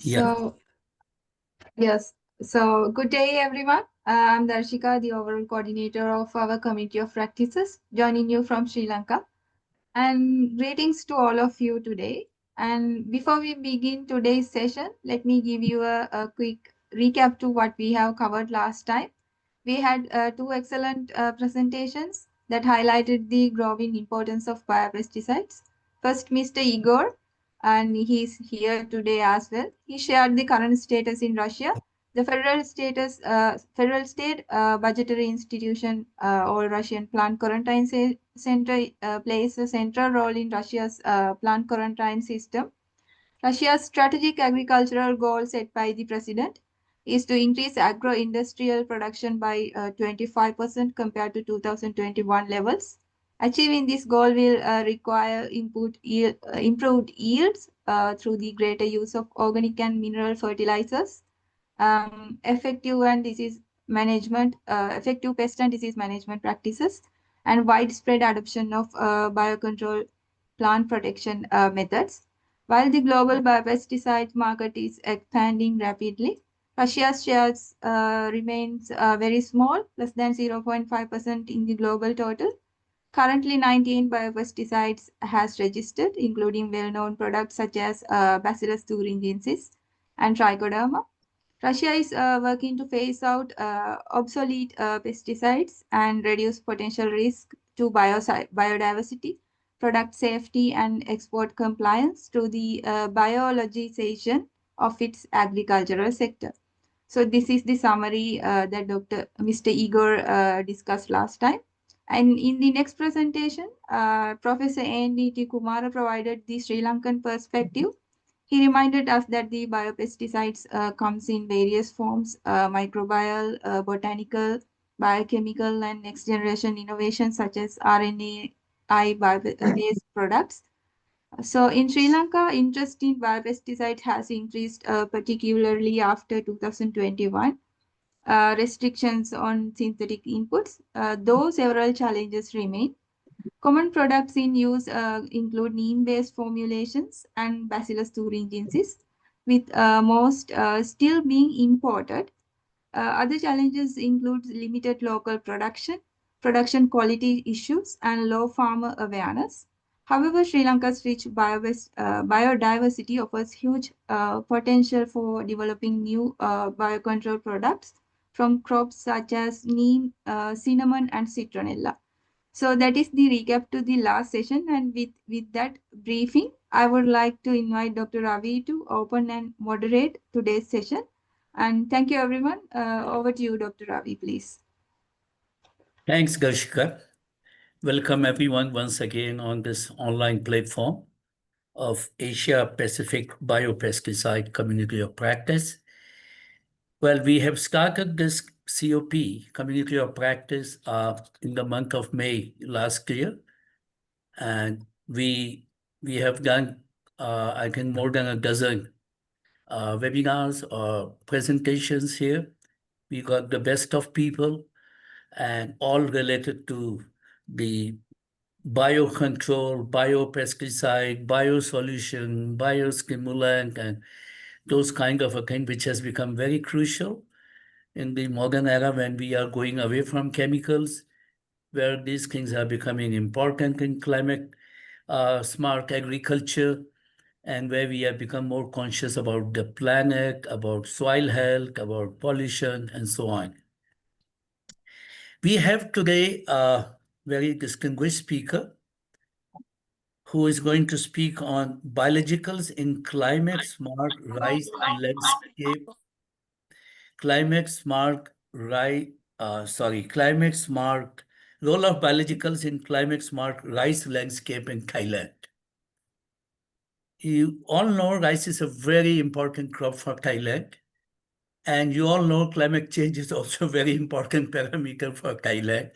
Yeah, So, yes. So, good day, everyone. I'm Darshika, the overall coordinator of our Committee of Practices, joining you from Sri Lanka. And greetings to all of you today. And before we begin today's session, let me give you a quick recap to what we have covered last time. We had two excellent presentations that highlighted the growing importance of biopesticides. First, Mr. Igor, and he's here today as well. He shared the current status in Russia. The federal state budgetary institution or Russian plant quarantine center plays a central role in Russia's plant quarantine system. Russia's strategic agricultural goal set by the president is to increase agro-industrial production by 25% compared to 2021 levels. Achieving this goal will require improved yields through the greater use of organic and mineral fertilizers, effective pest and disease management practices, and widespread adoption of biocontrol plant protection methods. While the global biopesticide market is expanding rapidly, Russia's shares remains very small, less than 0.5% in the global total. Currently, 19 biopesticides has registered, including well-known products such as Bacillus thuringiensis and Trichoderma. Russia is working to phase out obsolete pesticides and reduce potential risk to biodiversity, product safety, and export compliance through the biologization of its agricultural sector. So this is the summary that Mr. Igor discussed last time. And in the next presentation, Professor A.N.D.T. Kumara provided the Sri Lankan perspective. He reminded us that the biopesticides comes in various forms, microbial, botanical, biochemical, and next generation innovations such as RNAi based products. So in Sri Lanka, interest in biopesticides has increased, particularly after 2021 restrictions on synthetic inputs, though several challenges remain. Common products in use include neem-based formulations and Bacillus thuringiensis, with most still being imported. Other challenges include limited local production, production quality issues, and low farmer awareness. However, Sri Lanka's rich biodiversity offers huge potential for developing new biocontrol products from crops such as neem, cinnamon, and citronella. So that is the recap to the last session. And with that briefing, I would like to invite Dr. Ravi to open and moderate today's session. And thank you, everyone. Over to you, Dr. Ravi, please. thanks, Darshika. Welcome everyone once again on this online platform of Asia Pacific Biopesticide Community of Practice. Well, we have started this COP, Community of Practice, in the month of May last year, and we have done, I think, more than a dozen webinars or presentations here. We got the best of people, and all related to the biocontrol, biopesticide, biosolution, biostimulant, and those kind of a thing, which has become very crucial in the modern era when we are going away from chemicals, where these things are becoming important in climate smart agriculture, and where we have become more conscious about the planet, about soil health, about pollution, and so on. We have today a very distinguished speaker who is going to speak on biologicals in climate smart rice landscape, climate smart climate smart role of biologicals in climate smart rice landscape in Thailand. You all know rice is a very important crop for Thailand. And you all know climate change is also a very important parameter for Thailand.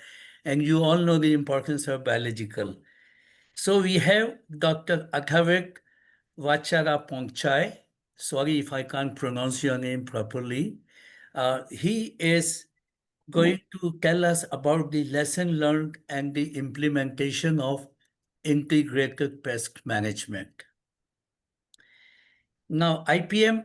And you all know the importance of biological. So we have Dr. Athavik Vacharapongchai. Sorry if I can't pronounce your name properly. He is going to tell us about the lesson learned and the implementation of integrated pest management. Now, IPM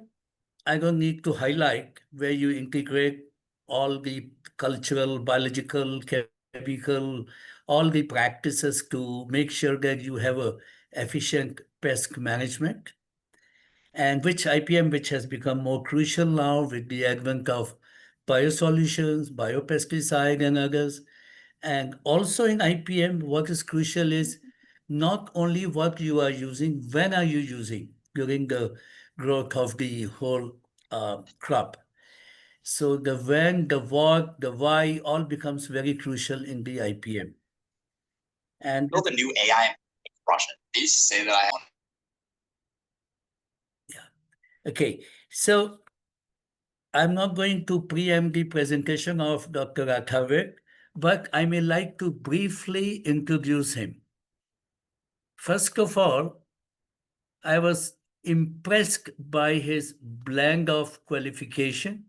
I don't need to highlight, where you integrate all the cultural, biological, chemical, all the practices to make sure that you have a efficient pest management, and which IPM, which has become more crucial now with the advent of biosolutions, biopesticide, and others. And also in IPM, what is crucial is not only what you are using, when are you using during the growth of the whole crop. So the when, the what, the why all becomes very crucial in the IPM. And build a new AI Russian. They used to say that I okay, so I'm not going to preempt the presentation of Dr. Athavik, but I may like to briefly introduce him. First of all, I was impressed by his blend of qualification.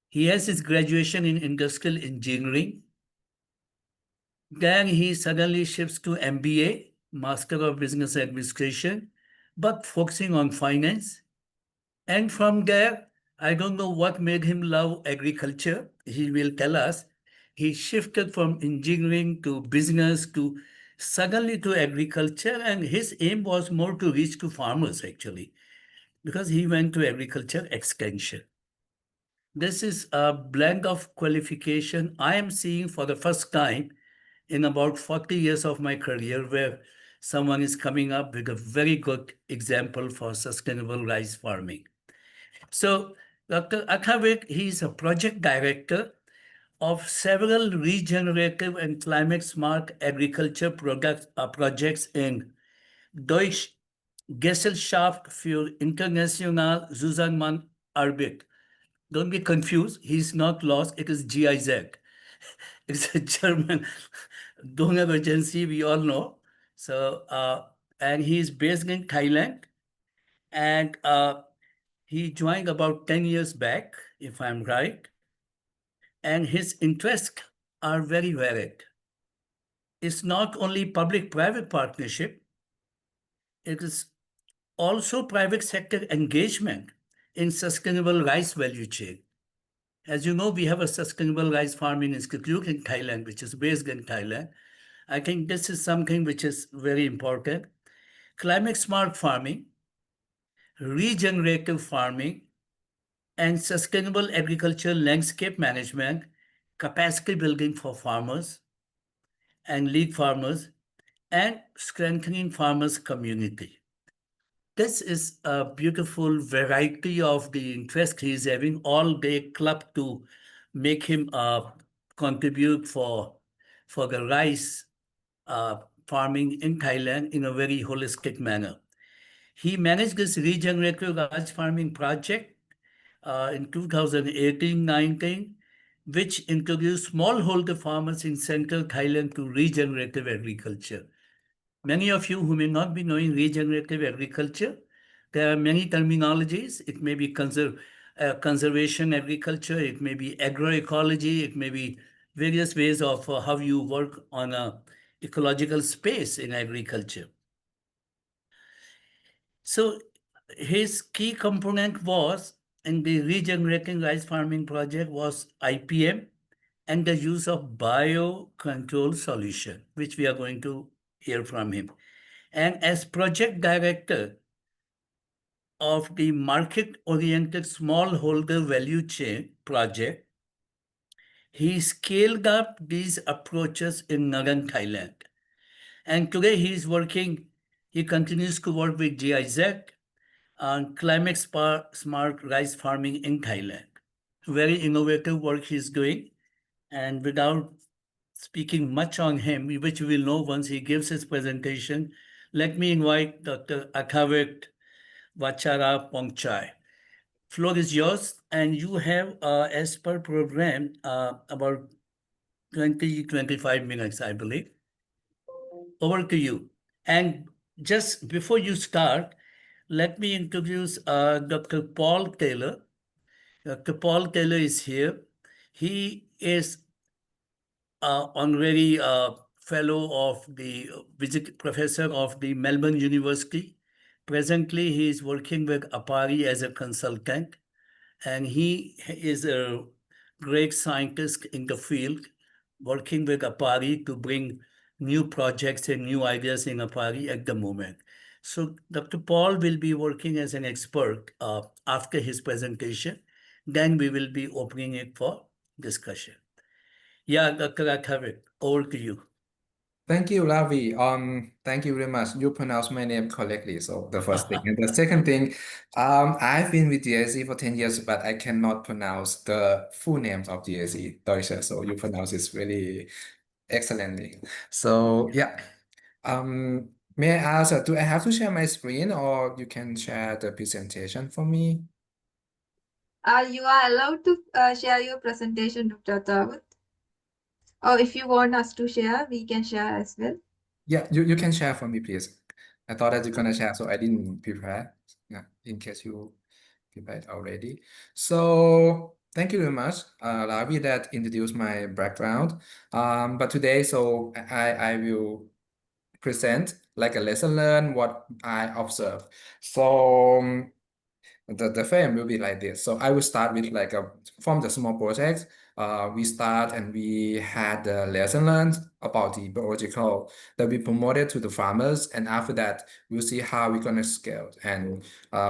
He has his graduation in industrial engineering. Then he suddenly shifts to MBA, Master of Business Administration, but focusing on finance. And from there, I don't know what made him love agriculture. He will tell us. He shifted from engineering to business to suddenly to agriculture, and his aim was more to reach to farmers actually, because he went to agriculture extension. This is a blend of qualification I am seeing for the first time in about 40 years of my career, where someone is coming up with a very good example for sustainable rice farming. So Dr. Athavik, he is a project director of several regenerative and climate smart agriculture projects in Deutsche Gesellschaft für international Zusammenarbeit. Don't be confused. He's not lost. It is GIZ. It's a German donor agency, we all know. So, and he's based in Thailand. And he joined about 10 years back, if I'm right. And his interests are very varied. It's not only public-private partnership, it is also private sector engagement in sustainable rice value chain. As you know, we have a Sustainable Rice Farming Institute in Thailand, which is based in Thailand. I think this is something which is very important. Climate smart farming, regenerative farming, and sustainable agriculture landscape management, capacity building for farmers and lead farmers, and strengthening farmers' community. This is a beautiful variety of the interest he's having, all day club to make him contribute for the rice farming in Thailand in a very holistic manner. He managed this regenerative rice farming project in 2018-19, which introduced smallholder farmers in central Thailand to regenerative agriculture. Many of you who may not be knowing regenerative agriculture, there are many terminologies. It may be conservation agriculture, it may be agroecology, it may be various ways of how you work on a ecological space in agriculture. So his key component was in the regenerating rice farming project was IPM and the use of biocontrol solution, which we are going to hear from him. And as project director of the market-oriented smallholder value chain project, he scaled up these approaches in northern Thailand. And today he continues to work with GIZ on climate smart rice farming in Thailand. Very innovative work he's doing. And without speaking much on him, which we will know once he gives his presentation, let me invite Dr. Akhavit Vachara Pongchai. Floor is yours, and you have, as per program, about 20-25 minutes, I believe. Over to you. And just before you start, let me introduce Dr. Paul Taylor. Dr. Paul Taylor is here. He is honorary fellow of the professor of the Melbourne University, Presently, he is working with APARI as a consultant, and he is a great scientist in the field, working with APARI to bring new projects and new ideas in APARI at the moment. So Dr. Paul will be working as an expert after his presentation. Then we will be opening it for discussion. Yeah, Dr. Akhavit, over to you. Thank you, Ravi. Thank you very much. You pronounced my name correctly. So the first thing. And the second thing, I've been with GIC for 10 years, but I cannot pronounce the full names of GIC, Deutsche. So you pronounce it really excellently. So yeah. May I ask, do I have to share my screen or you can share the presentation for me? You are allowed to share your presentation, Dr. Tawut. Or if you want us to share, we can share as well. Yeah, you can share for me, please. I thought that you're gonna share, so I didn't prepare. Yeah, in case you prepared already. So thank you very much, Ravi, that introduced my background. But today, so I will present like a lesson learned, what I observed. So the frame will be like this. So I will start with like from the small project. We start and we had the lesson learned about the biological that we promoted to the farmers. And after that, we'll see how we're gonna scale. And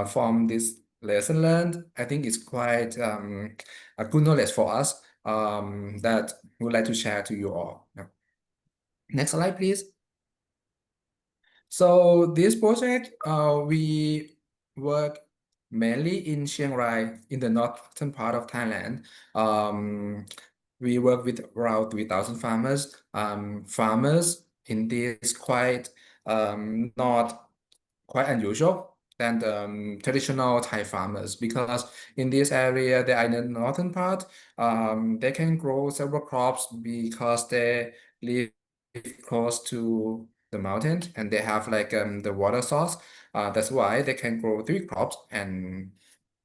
from this lesson learned, I think it's quite a good knowledge for us that we would like to share to you all. Yeah. Next slide, please. So this project, we work mainly in Chiang Rai, in the northern part of Thailand. We work with around 3,000 farmers. Farmers in this quite not quite unusual than the traditional Thai farmers, because in this area, they are in the northern part. They can grow several crops because they live close to the mountain and they have like the water source. That's why they can grow 3 crops, and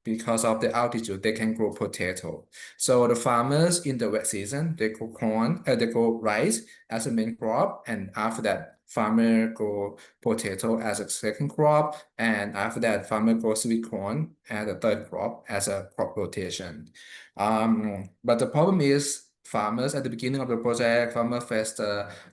because of the altitude, they can grow potato. So the farmers in the wet season, they grow corn, they grow rice as a main crop, and after that, farmer grow potato as a second crop, and after that, farmer grow sweet corn as a third crop as a crop rotation. But the problem is, farmers at the beginning of the project, farmers faced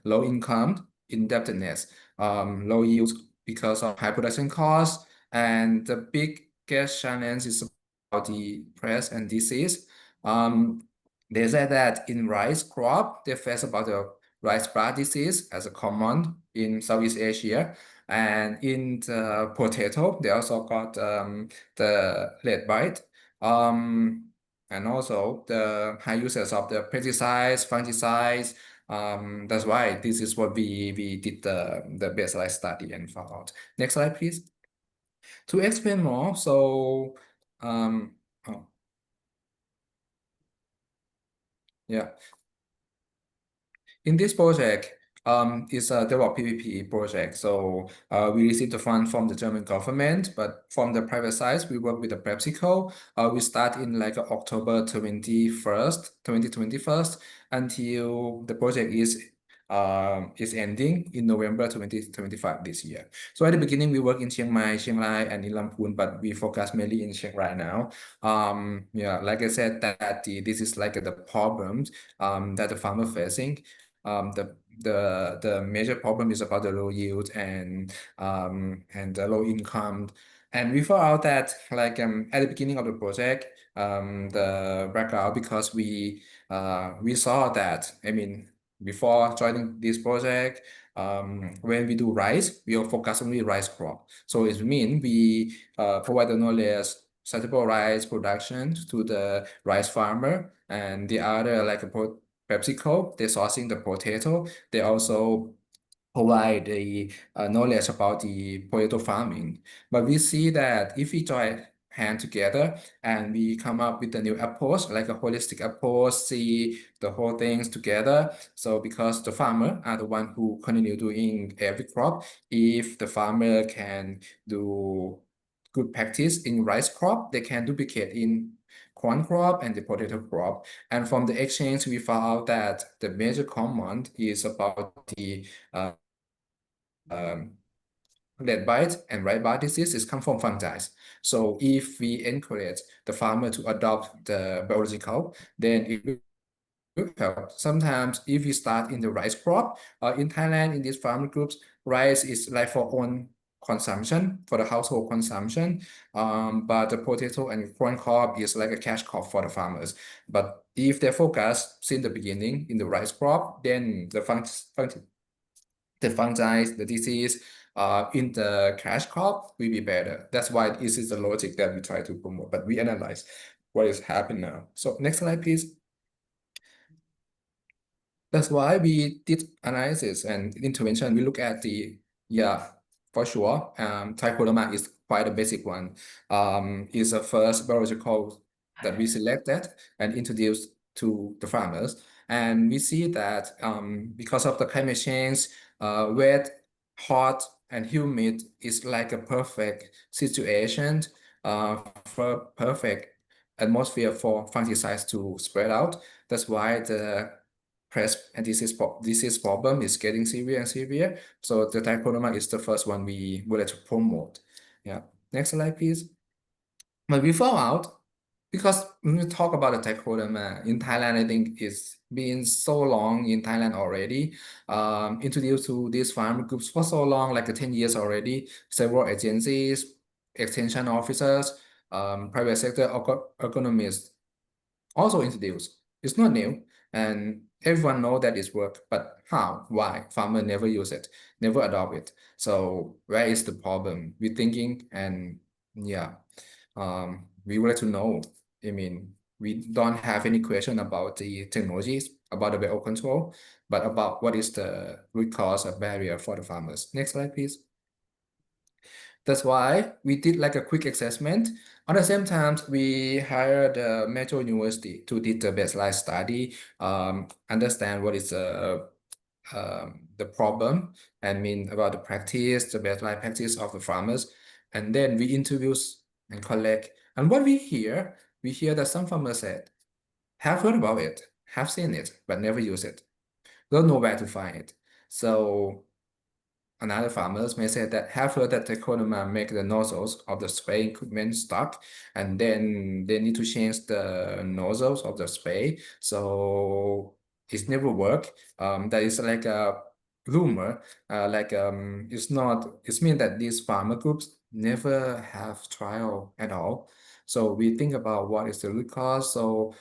low income, indebtedness, low yields because of high production costs, and the biggest challenge is about the pest and disease. They said that in rice crop, they face about the rice blast disease as a common in Southeast Asia. And in the potato, they also got the lead bite. And also the high uses of the pesticides, fungicides. That's why this is what we did the baseline study and found out. Next slide, please. To explain more, so oh, yeah. In this project, it's a develop PPP project. So we received the fund from the German government, but from the private side, we work with the PepsiCo. We start in like October 21st, 2021, until the project is ending in November 2025 this year. So at the beginning, we work in Chiang Mai, Chiang Rai, and in Lamphun, but we focus mainly in Chiang Rai now. Yeah, like I said, that this is like the problems that the farmer facing. The major problem is about the low yield and the low income. And we found out that like at the beginning of the project, the background, because we saw that, I mean, before joining this project, when we do rice, we will focus only rice crop. So it means we provide the knowledge suitable rice production to the rice farmer, and the other like PepsiCo, they're sourcing the potato. They also provide the knowledge about the potato farming. But we see that if we join hand together and we come up with a new approach, like a holistic approach, see the whole things together. So because the farmer are the one who continue doing every crop, if the farmer can do good practice in rice crop, they can duplicate in corn crop and the potato crop. And from the exchange, we found out that the major common is about the red blight and white blight diseases come from fungi. So if we encourage the farmer to adopt the biological, then it will help. Sometimes if we start in the rice crop, in Thailand, in these farmer groups, rice is like for own consumption, for the household consumption. But the potato and corn crop is like a cash crop for the farmers. But if they focus since the beginning in the rice crop, then the fungi, the disease in the cash crop will be better. That's why this is the logic that we try to promote, but we analyze what is happening now. So next slide, please. That's why we did analysis and intervention. We look at for sure. Trichoderma is quite a basic one. Is the first biological that we selected and introduced to the farmers. And we see that because of the climate change, wet, hot, and humid is like a perfect situation for perfect atmosphere for fungicides to spread out. That's why the pest and disease problem is getting severe and severe. So the trichoderma is the first one we would like to promote. Yeah. Next slide, please. But we found out, because when we talk about the trichoderma in Thailand, I think it's been so long in Thailand already, introduced to these farm groups for so long, like 10 years already, several agencies, extension officers, private sector economists also introduced. It's not new, and everyone know that it's work, but how? Why? Farmer never use it, never adopt it. So where is the problem? We're thinking, and yeah, we would like to know. I mean, we don't have any question about the technologies, about the biocontrol, but about what is the root cause or barrier for the farmers. Next slide, please. That's why we did like a quick assessment. At the same time, we hired a Metro University to did the baseline study, understand what is the problem, and mean about the practice, the baseline practice of the farmers. And then we interviews and collect. And what we hear that some farmers said, have heard about it, have seen it, but never use it. Don't know where to find it. So another farmers may say that have heard that trichoderma make the nozzles of the spray equipment stuck, and then they need to change the nozzles of the spray. So it's never work. That is like a rumor. It's not. It's mean that these farmer groups never have trial at all. So we think about what is the root cause. So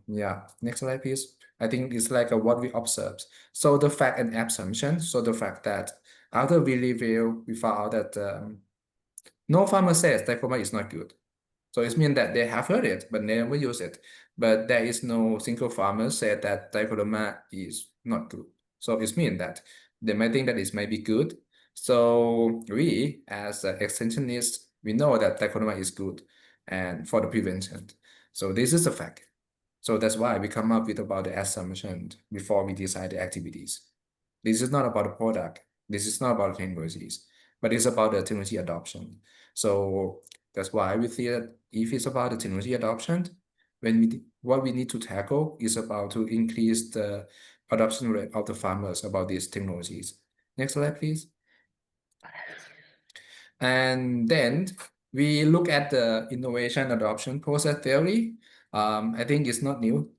yeah, next slide, please. I think it's like what we observed. So the fact and assumption. So the fact that after we review, we found out that no farmer says diploma is not good. So it means that they have heard it, but never use it. But there is no single farmer said that diploma is not good. So it means that they might think that it might be good. So we, as extensionists, we know that diploma is good and for the prevention. So this is a fact. So that's why we come up with about the assumption before we decide the activities. This is not about the product. This is not about technologies, but it's about the technology adoption. So that's why we see that if it's about the technology adoption, what we need to tackle is about to increase the adoption rate of the farmers about these technologies. Next slide, please. And then we look at the innovation adoption process theory. I think it's not new,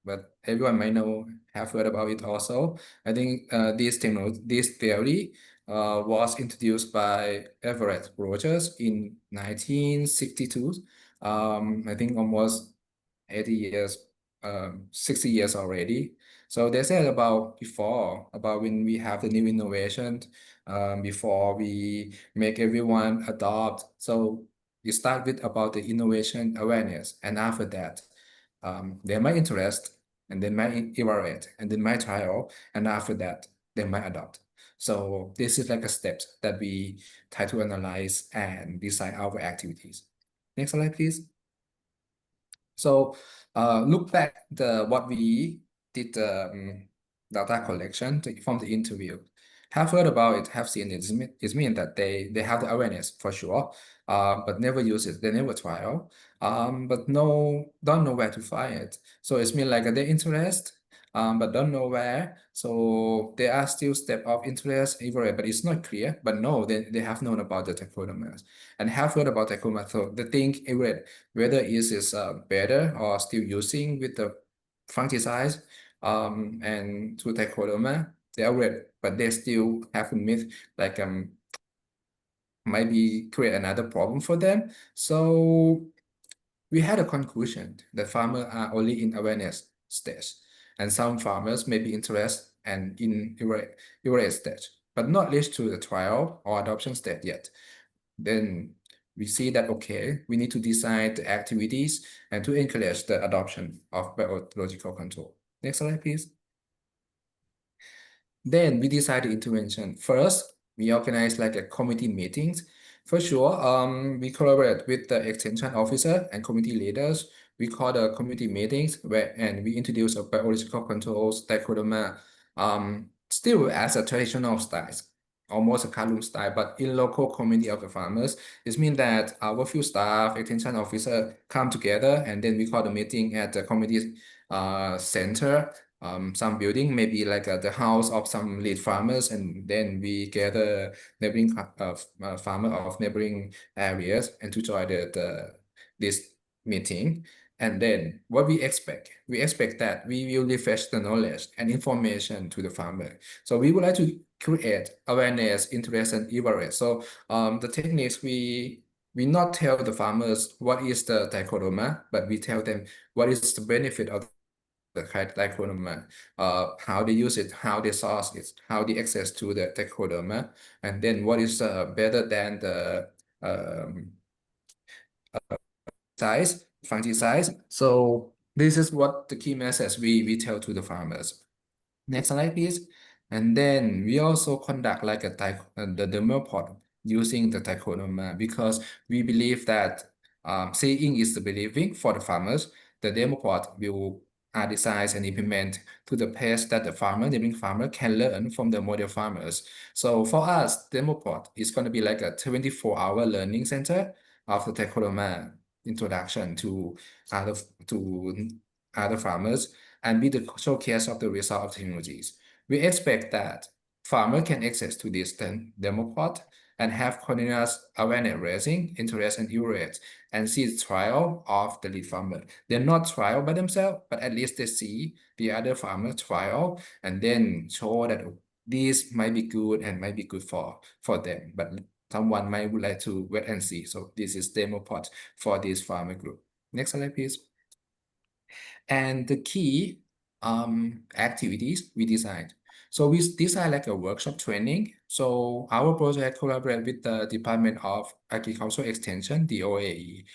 but everyone might know, have heard about it also. I think this theory was introduced by Everett Rogers in 1962. I think almost 80 years, 60 years already. So they said about when we have the new innovation, before we make everyone adopt. So we start with about the innovation awareness, and after that, they might interest, and they might evaluate, and they might trial, and after that, they might adopt. So this is like a step that we try to analyze and decide our activities. Next slide, please. So look back what we did data collection from the interview. Have heard about it, have seen it. It means that they have the awareness for sure, but never use it. They never trial, but don't know where to find it. So it's mean like they interest, but don't know where. So there are still step of interest everywhere, but it's not clear. But no, they have known about the trichodermas and have heard about trichoderma. So they think everywhere whether it is better or still using with the fungicides and to trichoderma. They are red, but they still have a myth like might be create another problem for them. So we had a conclusion that farmers are only in awareness stage, and some farmers may be interested and in evaluate stage, but not reached to the trial or adoption stage yet. Then we see that, okay, we need to design the activities and to encourage the adoption of biological control. Next slide, please. Then we decide the intervention. First, we organize like a committee meetings. For sure, we collaborate with the extension officer and committee leaders. We call the committee meetings and we introduce a biological controls dichotomy, still as a traditional style, almost a classroom style, but in local community of the farmers. This means that our field staff, extension officer come together and then we call the meeting at the community center, some building, maybe like the house of some lead farmers, and then we gather neighboring farmer of neighboring areas and to join this meeting. And then what we expect that we will refresh the knowledge and information to the farmer. So we would like to create awareness, interest, and evaluate. So the techniques we not tell the farmers what is the dichotoma, but we tell them what is the benefit of the dichotoma, how they use it, how they source it, how they access to the dichotoma, and then what is better than the fungicides. So this is what the key message we tell to the farmers. Next slide, please. And then we also conduct like the demo pod using the dichotoma because we believe that seeing is the believing for the farmers. The demo pod will design and implement to the pace that the neighboring farmer can learn from the model farmers. So for us, demo pod is going to be like a 24-hour learning center of the dichotoma introduction to other farmers and be the showcase of the result of technologies. We expect that farmer can access to this demo pod and have continuous awareness raising, interest and evaluate, and see the trial of the lead farmer. They're not trial by themselves, but at least they see the other farmer trial and then show that this might be good and might be good for them. But someone might would like to wait and see. So this is demo pod for this farmer group. Next slide, please. And the key activities we designed. So we designed like a workshop training. So our project collaborate with the Department of Agricultural Extension, DOAE.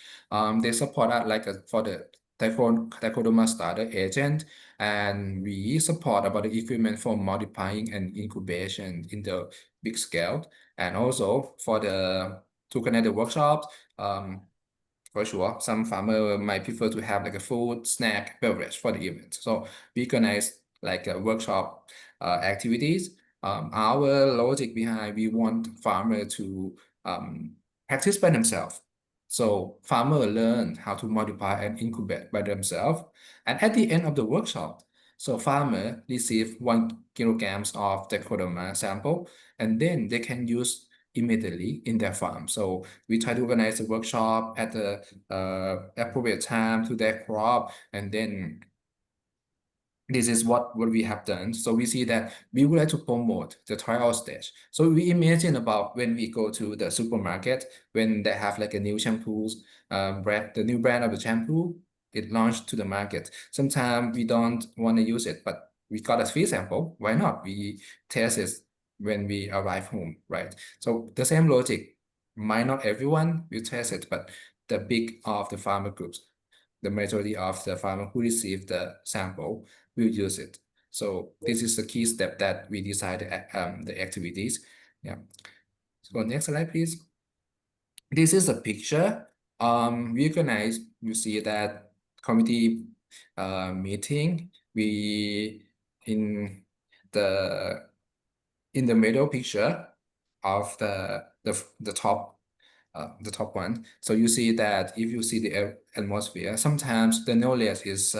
They support us like for the dichotoma starter agent, and we support about the equipment for multiplying and incubation in the big scale, and also for to connect the workshops. For sure, some farmer might prefer to have like a food, snack, beverage for the event. So we organize like a workshop activities. Our logic behind, we want farmer to practice by themselves. So farmer learn how to multiply and incubate by themselves. And at the end of the workshop, so farmer receive 1 kilograms of the dichotoma sample, and then they can use immediately in their farm. So we try to organize a workshop at the appropriate time to their crop, and then this is what we have done. So we see that we would like to promote the trial stage. So we imagine about when we go to the supermarket, when they have like a new shampoos, the new brand of the shampoo, it launched to the market. Sometimes we don't want to use it, but we got a free sample. Why not? We test it when we arrive home, right? So the same logic, might not everyone will test it, but the big of the farmer groups, the majority of the farmer who receive the sample will use it. So this is the key step that we decide the activities. Yeah. So next slide, please. This is a picture. We organize, you see that committee meeting. We in the middle picture of the top one. So you see that if you see the atmosphere, sometimes the knowledge is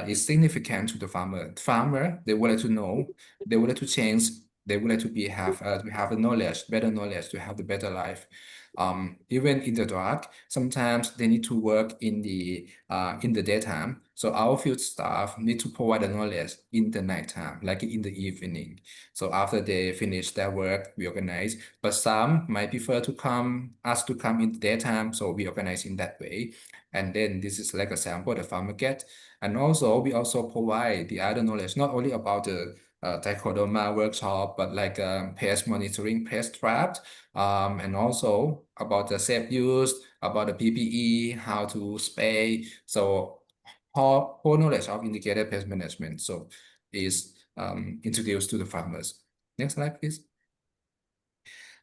is significant to the farmer. Farmer, they would like to know, they would like to change, they would like to have the knowledge, better knowledge, to have the better life. Even in the dark, sometimes they need to work in the daytime. So our field staff need to provide the knowledge in the nighttime, like in the evening. So after they finish their work, we organize. But some might prefer to come in the daytime, so we organize in that way. And then this is like a sample the farmer get. And also we also provide the other knowledge, not only about the trichodoma workshop, but like pest monitoring, pest traps, and also about the safe use, about the PPE, how to spray. So whole knowledge of integrated pest management is introduced to the farmers. Next slide, please.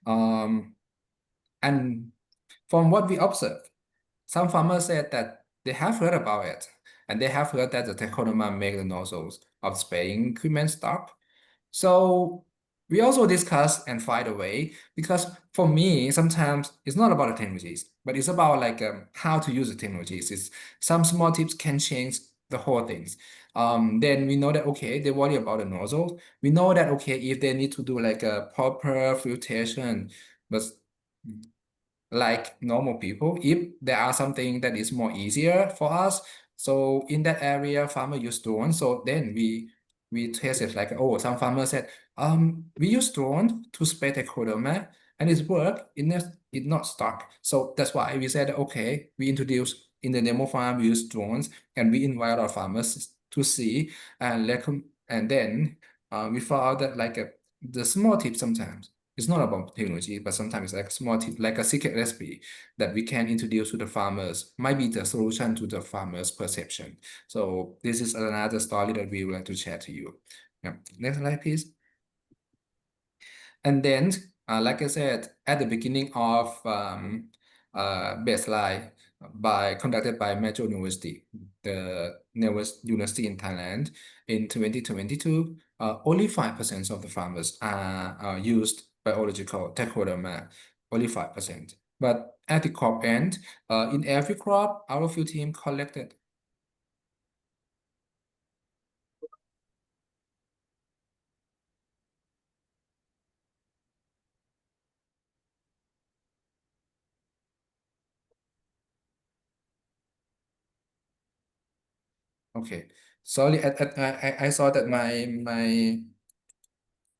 And from what we observed, some farmers said that they have heard about it, and they have heard that the trichodoma make the nozzles of spraying equipment stop. So we also discuss and find a way, because for me, sometimes it's not about the technologies, but it's about like how to use the technologies. It's some small tips can change the whole things. Then we know that, okay, they worry about the nozzle. We know that, okay, if they need to do like a proper filtration, but like normal people, if there are something that is more easier for us, so in that area farmer use drone. So then we test it, like, oh, some farmers said we use drone to spray the codoma and it's work, it not stuck. So that's why we said, okay, we introduce in the demo farm, we use drones, and we invite our farmers to see and and then we found out that like the small tip sometimes it's not about technology, but sometimes it's like a small tip, like a secret recipe that we can introduce to the farmers, might be the solution to the farmers' perception. So this is another story that we would like to share to you. Yeah. Next slide, please. And then, like I said, at the beginning of baseline conducted by Metro University, the newest university in Thailand, in 2022, only 5% of the farmers are used biological trichoderma, only 5%. But at the crop end, in every crop, our field team collected. Okay, sorry, I saw that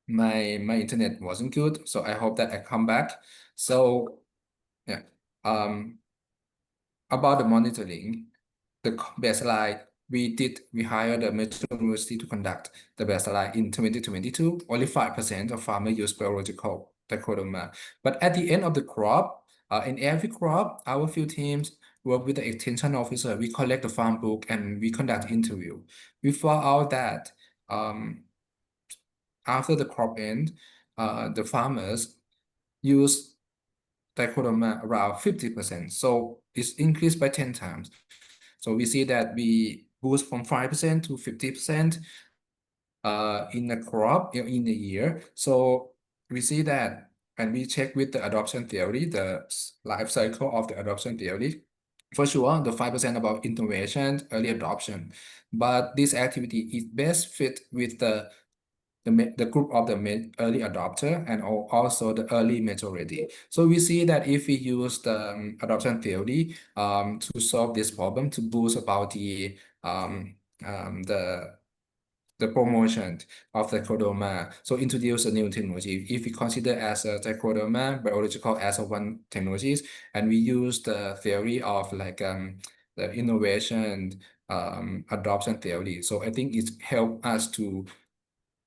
my internet wasn't good, so I hope that I come back. So yeah, about the monitoring, the baseline we hired the Metro University to conduct the baseline in 2022. Only 5% of farmers use biological trichoderma. But at the end of the crop, in every crop, our field teams work with the extension officer. We collect the farm book and we conduct interview. We found out that after the crop end, the farmers use trichoderma around 50%. So it's increased by 10 times. So we see that we boost from 5% to 50% in a crop in a year. So we see that, and we check with the adoption theory, the life cycle of the adoption theory. For sure, the 5% about innovation, early adoption, but this activity is best fit with the group of the early adopter and also the early majority. So we see that if we use the adoption theory to solve this problem, to boost about the promotion of the trichodoma, so introduce a new technology. If we consider as a trichodoma biological as a one technologies, and we use the theory of like the innovation adoption theory, so I think it helped us to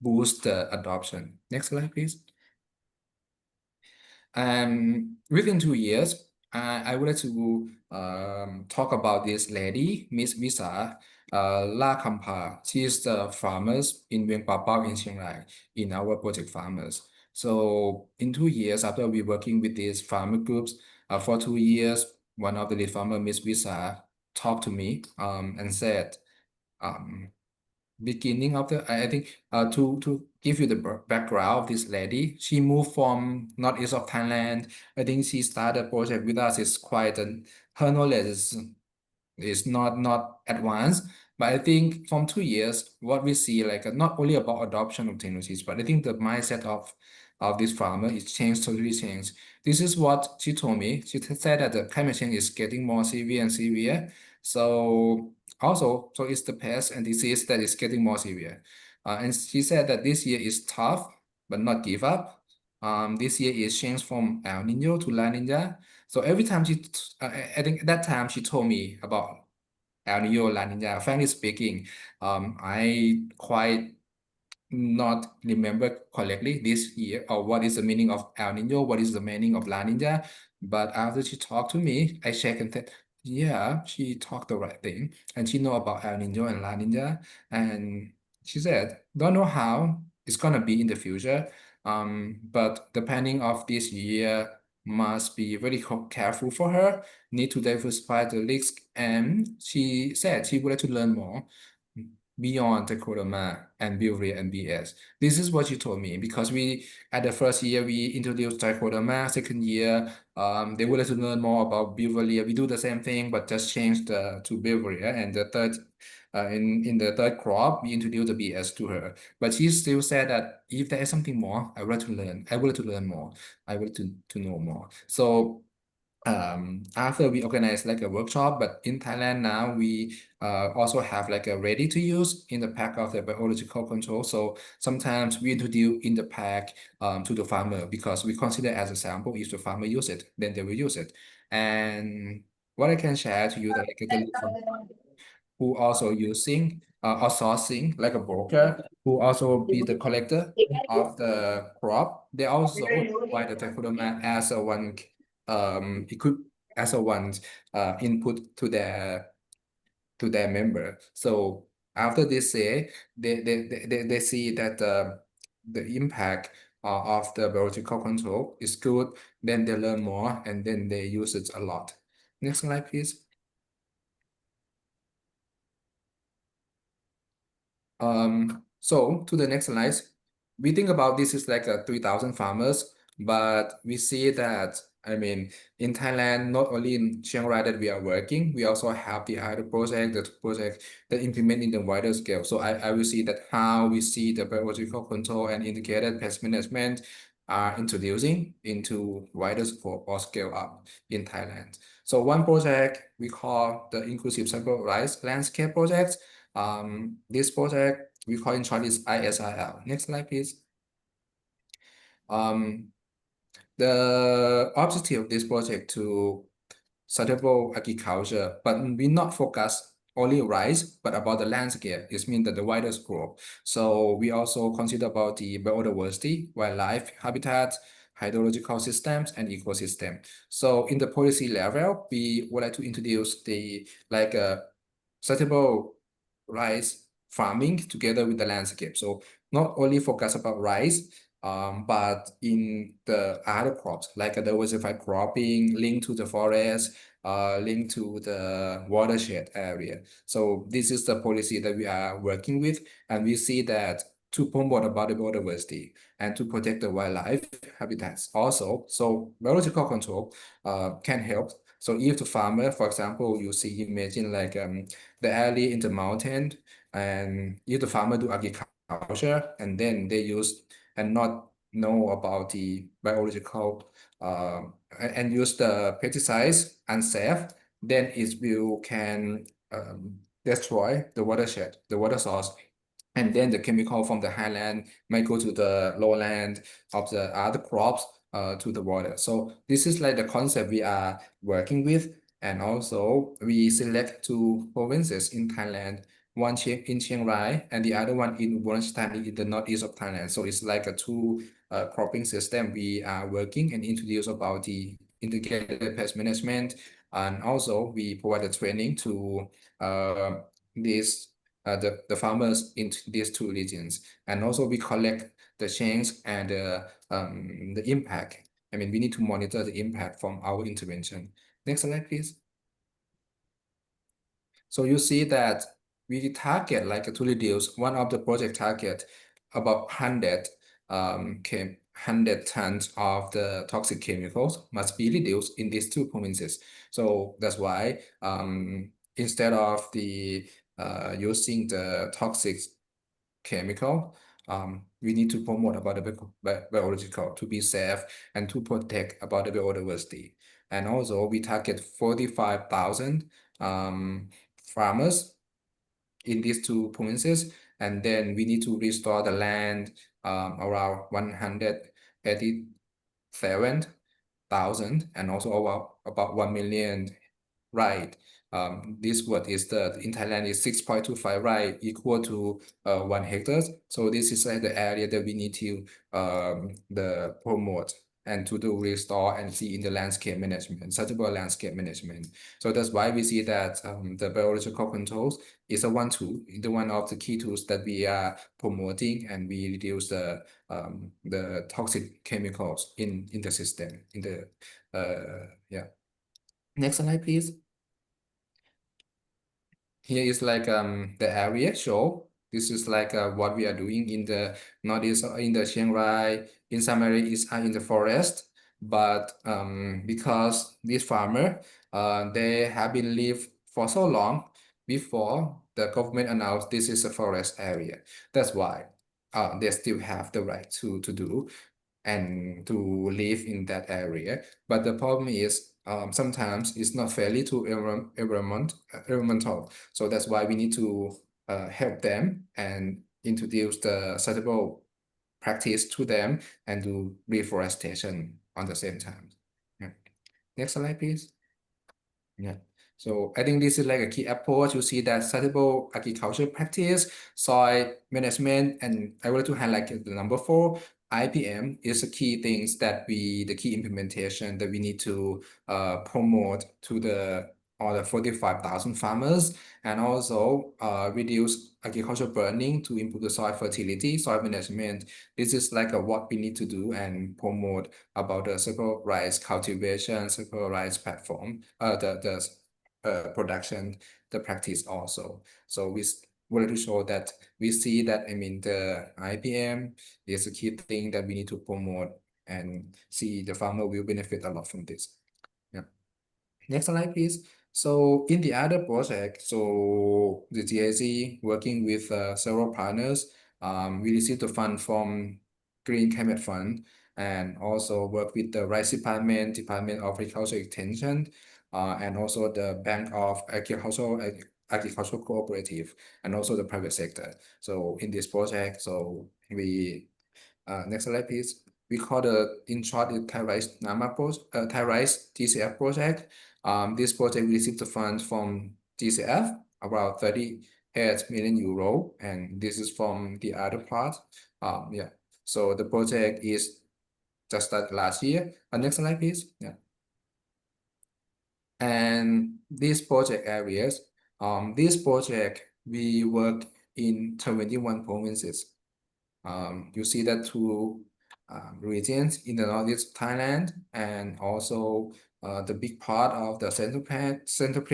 boost the adoption. Next slide, please. Within 2 years, I would like to talk about this lady, Miss Visa La Kampa. She is the farmers in Wen Papao in Chiang Rai in our project farmers. So in 2 years, after we working with these farmer groups, for 2 years, one of the lead farmer, Miss Visa, talked to me and said, beginning of the I think to give you the background of this lady, she moved from northeast of Thailand. I think she started a project with us. It's quite her knowledge is It's not advanced, but I think from 2 years, what we see like not only about adoption of technologies, but I think the mindset of this farmer is changed, totally changed. This is what she told me. She said that the climate change is getting more severe and severe. So also, so it's the pest and disease that is getting more severe. And she said that this year is tough, but not give up. This year is changed from El Nino to La Nina. So every time I think at that time she told me about El Nino, La Nina. Frankly speaking, I quite not remember correctly this year or what is the meaning of El Nino, what is the meaning of La Nina. But after she talked to me, I checked and said, yeah, she talked the right thing, and she know about El Nino and La Nina, and she said, don't know how it's gonna be in the future. But depending of this year must be very careful for her, need to diversify the risks, and she said she would like to learn more beyond trichoderma and Bovary and BS. This is what she told me, because we at the first year we introduced trichoderma, second year they would like to learn more about Bovary. We do the same thing but just change the to Bovary, and the third in the third crop we introduced the BS to her. But she still said that if there is something more, I would like to learn. I would like to learn more. I would like to know more. So after we organize like a workshop, but in Thailand now we also have like a ready to use in the pack of the biological control. So sometimes we introduce in the pack to the farmer, because we consider as a sample. If the farmer use it, then they will use it. And what I can share to you that like who also using outsourcing like a broker who also be the collector of the crop. They also provide the trichoderma as a one it could as a one input to their member. So after this say they see that the impact of the biological control is good, then they learn more and then they use it a lot. Next slide, please. So to the next slide, we think about this is like a 3,000 farmers, but we see that, I mean, in Thailand, not only in Chiang Rai that we are working, we also have the other project, the project that implement in the wider scale. So I will see that how we see the biological control and integrated pest management are introducing into wider scope or scale up in Thailand. So one project we call the Inclusive Cycle Rice Landscape Project. This project we call in short is ISIL. Next slide, please. The objective of this project to sustainable agriculture, but we not focus only rice, but about the landscape. It means that the wider scope. So we also consider about the biodiversity, wildlife habitat, hydrological systems, and ecosystem. So in the policy level, we would like to introduce the like a sustainable rice farming together with the landscape. So not only focus about rice, but in the other crops like a diversified cropping linked to the forest, linked to the watershed area. So this is the policy that we are working with, and we see that to promote about the biodiversity and to protect the wildlife habitats also. So biological control can help. So if the farmer, for example, you see, imagine like the area in the mountain, and if the farmer do agriculture and then they use and not know about the biological and use the pesticides unsafe, then it will can destroy the watershed, the water source. And then the chemical from the highland might go to the lowland of the other crops to the water. So this is like the concept we are working with. And also we select two provinces in Thailand, one in Chiang Rai and the other one in Thani in the northeast of Thailand. So it's like a two cropping system we are working and introduce about the integrated pest management. And also we provide the training to these the farmers in these two regions. And also we collect the change and the impact. I mean, we need to monitor the impact from our intervention. Next slide, please. So you see that we target like to reduce one of the project target about 100 100 tons of the toxic chemicals must be reduced in these two provinces. So that's why instead of using the toxic chemical, we need to promote about the biological to be safe and to protect about the biodiversity. And also we target 45,000 farmers in these two provinces, and then we need to restore the land around 187,000 and also about 1 million right. This what is in Thailand is 6.25 right equal to 1 hectare. So this is like the area that we need to the promote and to do restore and see in the landscape management, suitable landscape management. So that's why we see that the biological controls is one tool, one of the key tools that we are promoting, and we reduce the toxic chemicals in the system yeah. Next slide, please. Here is like the area show. This is like what we are doing in the northeast, in the Chiang Rai. In some areas are in the forest, but because this farmer they have been live for so long before the government announced this is a forest area. That's why they still have the right to do and to live in that area. But the problem is sometimes it's not fairly to environmental. So that's why we need to help them and introduce the suitable practice to them and do reforestation on the same time. Yeah. Next slide, please. Yeah. So I think this is like a key approach. You see that sustainable agriculture practice, soil management, and I wanted to highlight the number 4, IPM is the key things that the key implementation that we need to promote to all the 45,000 farmers, and also reduce agricultural burning to improve the soil fertility, soil management. This is like what we need to do and promote about the circular rice cultivation, circular rice platform, the production, the practice also. So we wanted to show that we see that, I mean, the IPM is a key thing that we need to promote and see the farmer will benefit a lot from this. Yeah. Next slide, please. So in the other project, so the GIZ working with several partners, we received the fund from Green Climate Fund, and also work with the Rice Department, Department of Agriculture Extension, and also the Bank of Agricultural Cooperative, and also the private sector. So in this project, so we next slide, please. We call in short, the Thai Rice Thai Rice TCF project. This project received the funds from TCF, about 38 million euro, and this is from the other part. Yeah. So the project is just started last year. Next slide, please. Yeah. And these project areas, this project we work in 21 provinces. You see that two regions in the northeast Thailand, and also the big part of the central plain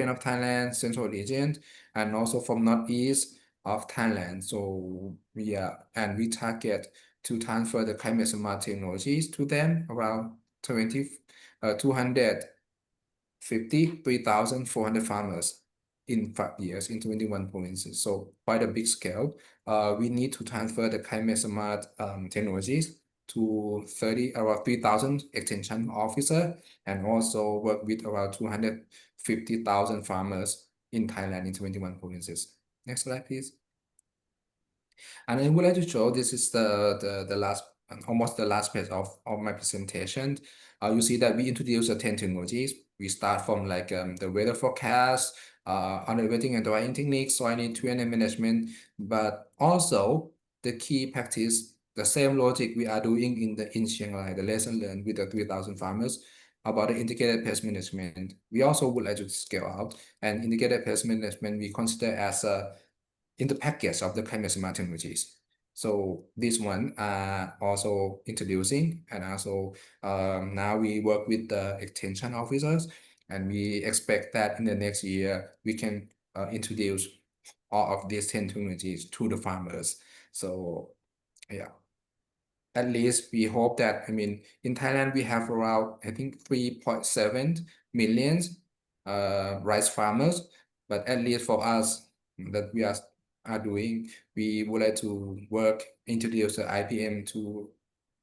of Thailand, central region, and also from northeast of Thailand. So we target to transfer the climate smart technologies to them around 253,400 farmers in 5 years in 21 provinces. So quite a big scale. We need to transfer the climate smart technologies to around 3,000 extension officer, and also work with around 250,000 farmers in Thailand in 21 provinces. Next slide, please. And I would like to show this is the last, almost the last page of my presentation. You see that we introduced 10 technologies. We start from like the weather forecast, under wetting and drying techniques, soil nutrient management, but also the key practice, the same logic we are doing in Chiang Rai, the lesson learned with the 3,000 farmers about the integrated pest management. We also would like to scale out, and integrated pest management we consider as in the package of the climate smart technologies. So this one also introducing, and also now we work with the extension officers, and we expect that in the next year we can introduce all of these 10 technologies to the farmers. So yeah, at least we hope that, I mean, in Thailand we have around, I think, 3.7 million rice farmers. but at least for us that we are doing, we would like to introduce the IPM to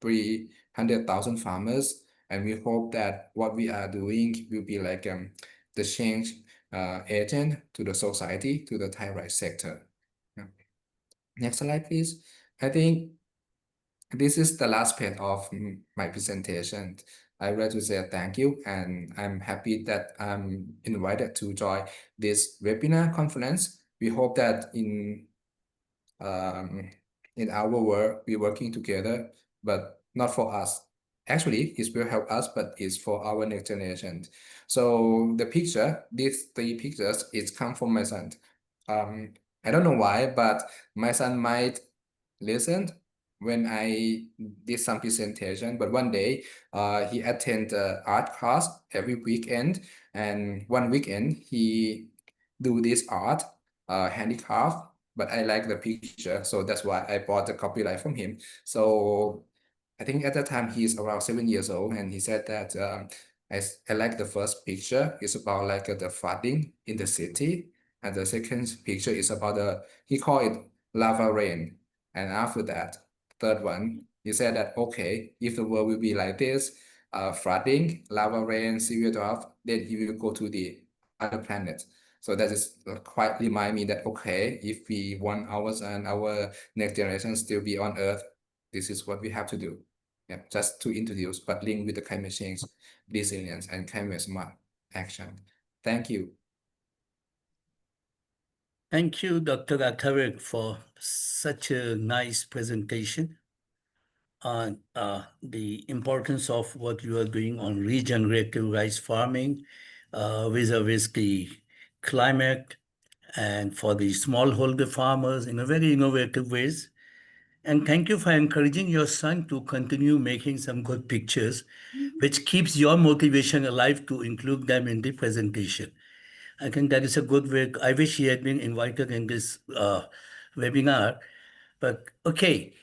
300,000 farmers, and we hope that what we are doing will be like the change agent to the society, to the Thai rice sector. Yeah. Next slide, please. I think this is the last page of my presentation. I would like to say thank you, and I'm happy that I'm invited to join this webinar conference. We hope that in our work, we're working together, but not for us. Actually, it will help us, but it's for our next generation. So these 3 pictures, it's come from my son. I don't know why, but my son might listen when I did some presentation, but one day he attend art class every weekend, and one weekend he do this art handicraft, but I like the picture, so that's why I bought the copyright from him. So I think at that time he's around 7 years old, and he said that I like the first picture. It's about like the flooding in the city, and the second picture is about he called it lava rain. And after that, third one, he said that okay, if the world will be like this, flooding, lava rain, severe drought, then he will go to the other planet. So that is quite remind me that okay, if we want ours and our next generation still be on Earth, this is what we have to do. Yeah, just to introduce, but link with the climate change, resilience, and climate smart action. Thank you. Thank you, Dr. Athavik, for such a nice presentation on the importance of what you are doing on regenerative rice farming vis-a-vis the climate and for the smallholder farmers in a very innovative ways. And thank you for encouraging your son to continue making some good pictures, which keeps your motivation alive to include them in the presentation. I think that is a good way. I wish he had been invited in this webinar, but okay.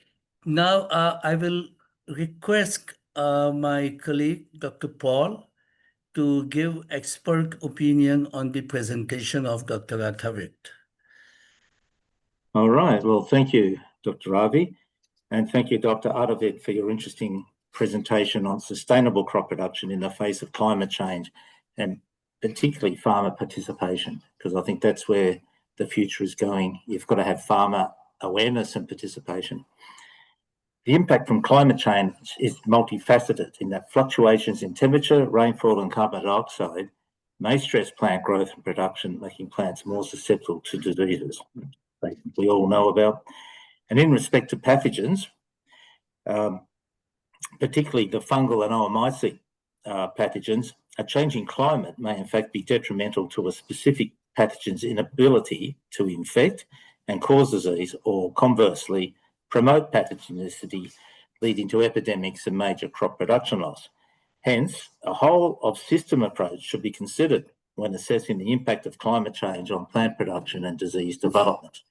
Now I will request my colleague, Dr. Paul, to give expert opinion on the presentation of Dr. Athavik. All right. Well, thank you, Dr. Ravi, and thank you, Dr. Athavik, for your interesting presentation on sustainable crop production in the face of climate change, and particularly farmer participation, because I think that's where the future is going. You've got to have farmer awareness and participation. The impact from climate change is multifaceted in that fluctuations in temperature, rainfall, and carbon dioxide may stress plant growth and production, making plants more susceptible to diseases we all know about. And in respect to pathogens, particularly the fungal and oomycete pathogens, a changing climate may in fact be detrimental to a specific pathogen's inability to infect and cause disease, or conversely, promote pathogenicity, leading to epidemics and major crop production loss. Hence, a whole of system approach should be considered when assessing the impact of climate change on plant production and disease development.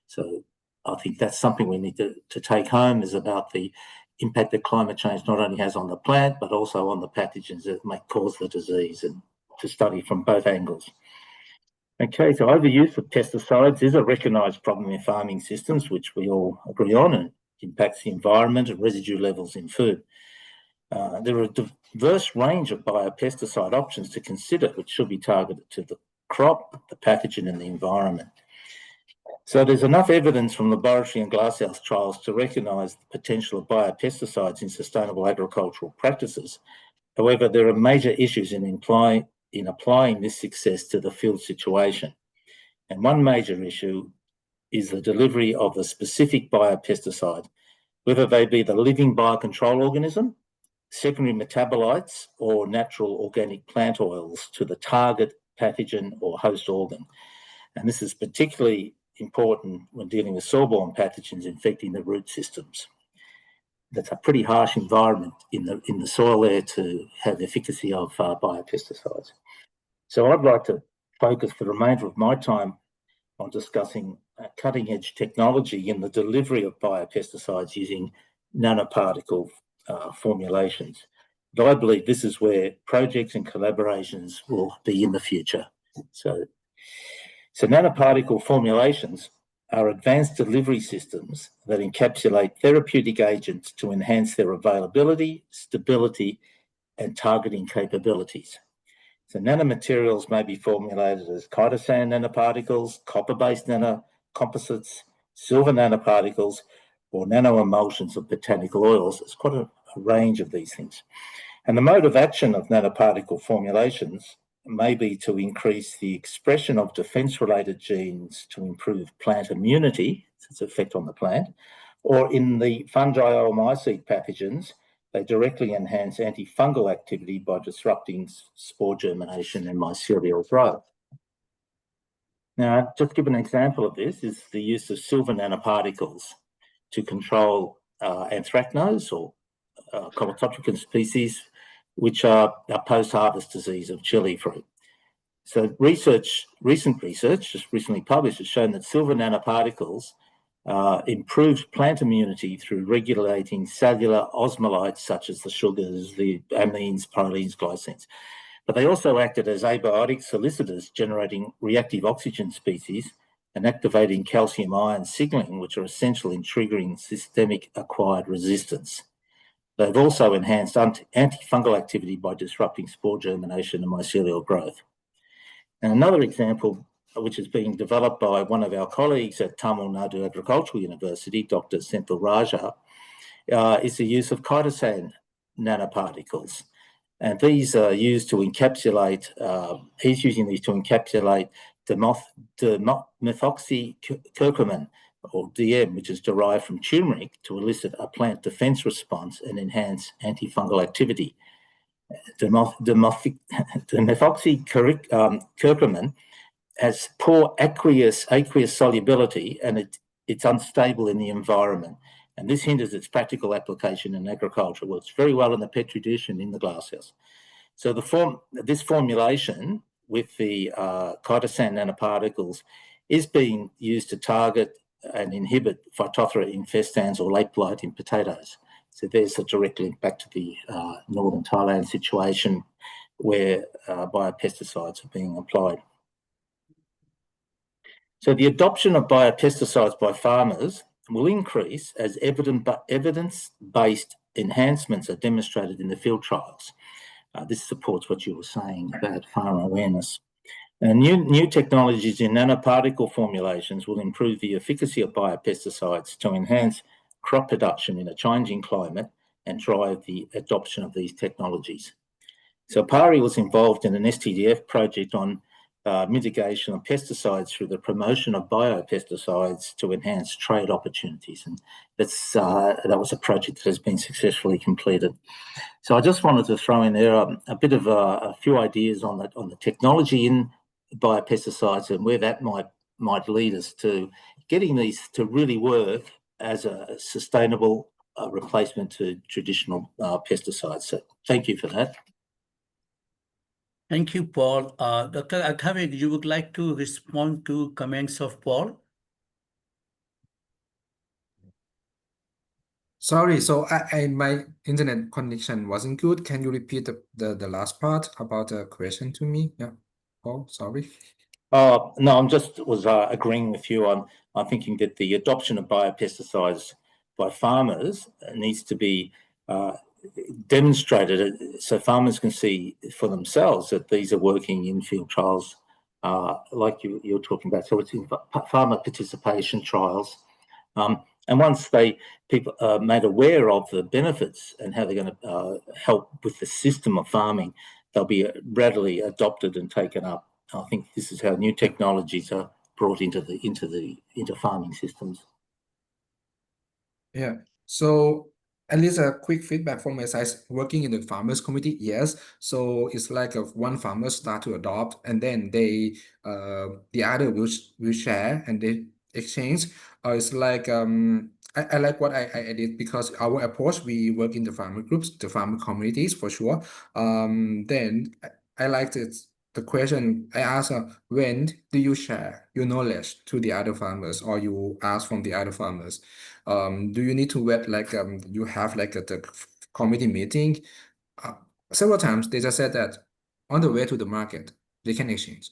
So I think that's something we need to take home, is about the impact that climate change not only has on the plant, but also on the pathogens that may cause the disease, and to study from both angles. Okay, so overuse of pesticides is a recognised problem in farming systems, which we all agree on, and impacts the environment and residue levels in food. There are a diverse range of biopesticide options to consider, which should be targeted to the crop, the pathogen, and the environment. So there's enough evidence from laboratory and glasshouse trials to recognise the potential of biopesticides in sustainable agricultural practices. However, there are major issues in applying this success to the field situation. And one major issue is the delivery of the specific biopesticide, whether they be the living biocontrol organism, secondary metabolites, or natural organic plant oils to the target pathogen or host organ. And this is particularly important when dealing with soil-borne pathogens infecting the root systems. That's a pretty harsh environment in the soil there to have efficacy of biopesticides. So I'd like to focus the remainder of my time on discussing cutting-edge technology in the delivery of biopesticides using nanoparticle formulations. But I believe this is where projects and collaborations will be in the future. So nanoparticle formulations are advanced delivery systems that encapsulate therapeutic agents to enhance their availability, stability, and targeting capabilities. So nanomaterials may be formulated as chitosan nanoparticles, copper-based nanocomposites, silver nanoparticles, or nanoemulsions of botanical oils. There's quite a range of these things. And the mode of action of nanoparticle formulations may be to increase the expression of defense-related genes to improve plant immunity, its effect on the plant, or in the fungi or mycete pathogens, they directly enhance antifungal activity by disrupting spore germination and mycelial growth. Now, just to give an example of this is the use of silver nanoparticles to control anthracnose or Colototricum species, which are a post-harvest disease of chili fruit. So recent research, just recently published, has shown that silver nanoparticles improved plant immunity through regulating cellular osmolytes such as the sugars, the amines, proteins, glycines. But they also acted as abiotic solicitors, generating reactive oxygen species and activating calcium ion signaling, which are essential in triggering systemic acquired resistance. They've also enhanced antifungal activity by disrupting spore germination and mycelial growth. And another example, which is being developed by one of our colleagues at Tamil Nadu Agricultural University, Dr. Senthil Raja, is the use of chitosan nanoparticles. And these are used to encapsulate, he's using these to encapsulate methoxycurcumin, or DM, which is derived from turmeric, to elicit a plant defense response and enhance antifungal activity. Methoxycurcumin has poor aqueous solubility, and it's unstable in the environment. And this hinders its practical application in agriculture. It works very well in the petri dish and in the glasshouse. So this formulation with the chitosan nanoparticles is being used to target and inhibit Phytophthora infestans or late blight in potatoes. So there's a direct link back to the northern Thailand situation where biopesticides are being applied. So the adoption of biopesticides by farmers will increase as evidence-based enhancements are demonstrated in the field trials. This supports what you were saying about farmer awareness. And new technologies in nanoparticle formulations will improve the efficacy of biopesticides to enhance crop production in a changing climate and drive the adoption of these technologies. So PARI was involved in an STDF project on mitigation of pesticides through the promotion of biopesticides to enhance trade opportunities. And that was a project that has been successfully completed. So I just wanted to throw in there a bit of a few ideas on the technology in biopesticides and where that might lead us to getting these to really work as a sustainable replacement to traditional pesticides. So thank you for that. Thank you, Paul. Dr. Aghavik, you would like to respond to comments of Paul? Sorry, so my internet connection wasn't good. Can you repeat the last part about the question to me? Yeah, Paul, sorry. No, I'm just agreeing with you. I'm thinking that the adoption of biopesticides by farmers needs to be demonstrated so farmers can see for themselves that these are working in field trials like you're talking about. So it's in farmer participation trials. And once people are made aware of the benefits and how they're going to help with the system of farming, they'll be readily adopted and taken up. I think this is how new technologies are brought into farming systems. Yeah. So at least a quick feedback from my side, working in the farmers committee, yes. So it's like one farmer start to adopt, and then the other will share and they exchange. It's like I like what I did because our approach, we work in the farmer groups, the farmer communities for sure. Then I liked it. The question I asked, when do you share your knowledge to the other farmers, or you ask from the other farmers? Do you need to wait like you have like the committee meeting? Several times they just said that on the way to the market they can exchange.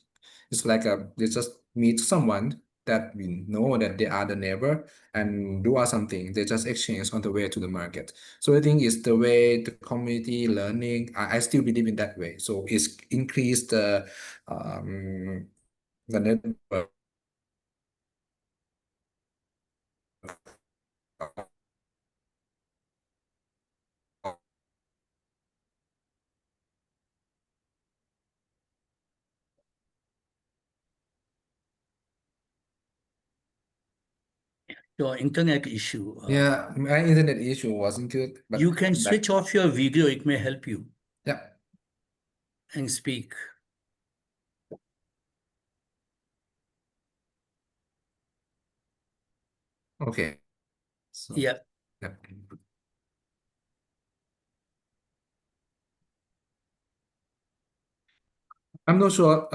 It's like they just meet someone that we know that they are the neighbor and do something. They just exchange on the way to the market. So I think it's the way the community learning. I still believe in that way. So it's increased the network. Your internet issue. Yeah, my internet issue wasn't good, but You can I'm back. switch off your video. It may help you Yeah. and speak. Okay. So Yeah. yeah. I'm not sure.